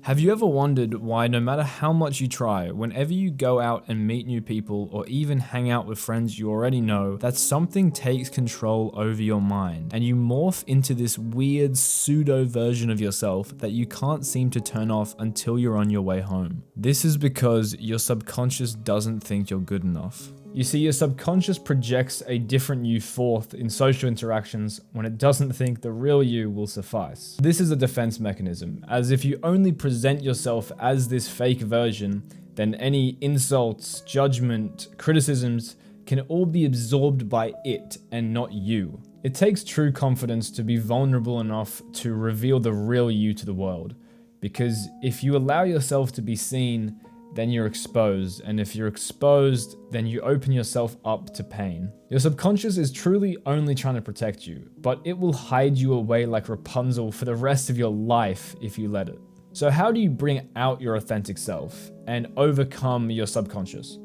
Have you ever wondered why no matter how much you try, whenever you go out and meet new people or even hang out with friends you already know, that something takes control over your mind and you morph into this weird pseudo version of yourself that you can't seem to turn off until you're on your way home? This is because your subconscious doesn't think you're good enough. You see, your subconscious projects a different you forth in social interactions when it doesn't think the real you will suffice. This is a defense mechanism, as if you only present yourself as this fake version, then any insults, judgment, criticisms can all be absorbed by it and not you. It takes true confidence to be vulnerable enough to reveal the real you to the world, because if you allow yourself to be seen, then you're exposed, and if you're exposed, then you open yourself up to pain. Your subconscious is truly only trying to protect you, but it will hide you away like Rapunzel for the rest of your life if you let it. So how do you bring out your authentic self and overcome your subconscious?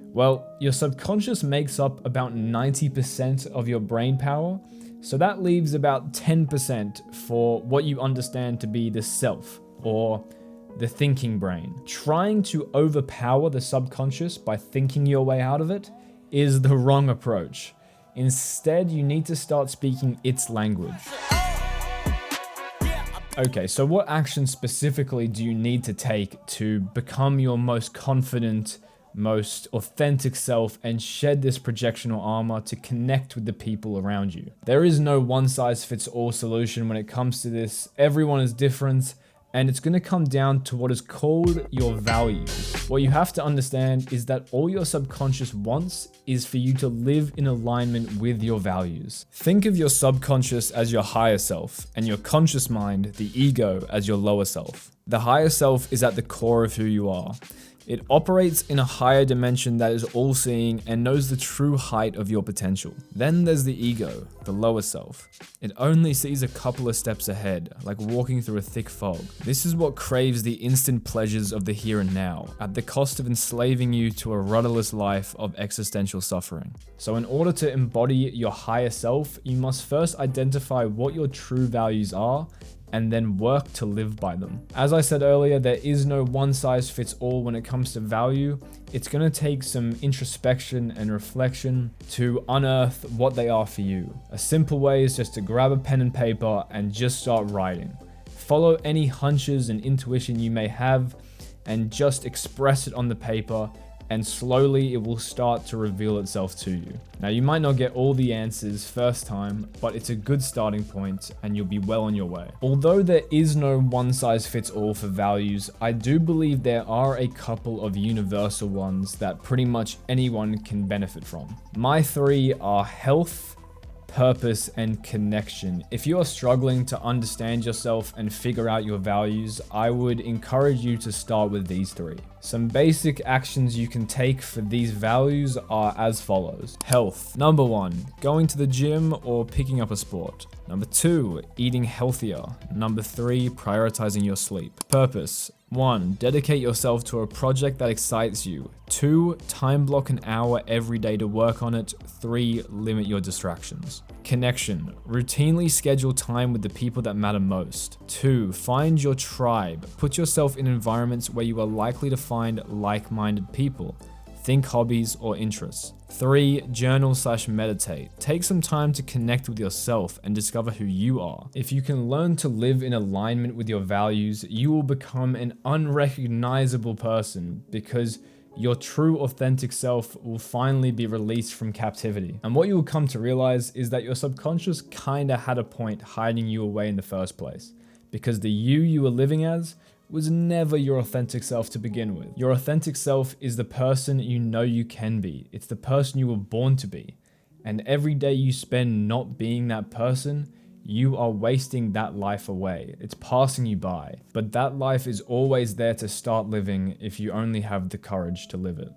Well, your subconscious makes up about 90% of your brain power, so that leaves about 10% for what you understand to be the self, or the thinking brain. Trying to overpower the subconscious by thinking your way out of it is the wrong approach. Instead, you need to start speaking its language. Okay, so what action specifically do you need to take to become your most confident, most authentic self and shed this projectional armor to connect with the people around you? There is no one-size-fits-all solution when it comes to this. Everyone is different, and it's going to come down to what is called your values. What you have to understand is that all your subconscious wants is for you to live in alignment with your values. Think of your subconscious as your higher self, and your conscious mind, the ego, as your lower self. The higher self is at the core of who you are. It operates in a higher dimension that is all-seeing and knows the true height of your potential. Then there's the ego, the lower self. It only sees a couple of steps ahead, like walking through a thick fog. This is what craves the instant pleasures of the here and now, at the cost of enslaving you to a rudderless life of existential suffering. So in order to embody your higher self, you must first identify what your true values are, and then work to live by them. As I said earlier, there is no one size fits all when it comes to value. It's gonna take some introspection and reflection to unearth what they are for you. A simple way is just to grab a pen and paper and just start writing. Follow any hunches and intuition you may have and just express it on the paper, and slowly it will start to reveal itself to you. Now, you might not get all the answers first time, but it's a good starting point and you'll be well on your way. Although there is no one size fits all for values, I do believe there are a couple of universal ones that pretty much anyone can benefit from. My three are health, purpose, and connection. If you are struggling to understand yourself and figure out your values, I would encourage you to start with these three. Some basic actions you can take for these values are as follows. Health. Number 1, going to the gym or picking up a sport. Number 2, eating healthier. Number 3, prioritizing your sleep. Purpose. 1, dedicate yourself to a project that excites you. 2, time block an hour every day to work on it. 3, limit your distractions. Connection. Routinely schedule time with the people that matter most. 2, find your tribe. Put yourself in environments where you are likely to find like-minded people. Think hobbies or interests. 3, journal/meditate. Take some time to connect with yourself and discover who you are. If you can learn to live in alignment with your values, you will become an unrecognizable person because your true authentic self will finally be released from captivity. And what you will come to realize is that your subconscious kinda had a point hiding you away in the first place, because the you were living as was never your authentic self to begin with. Your authentic self is the person you know you can be. It's the person you were born to be. And every day you spend not being that person, you are wasting that life away. It's passing you by. But that life is always there to start living if you only have the courage to live it.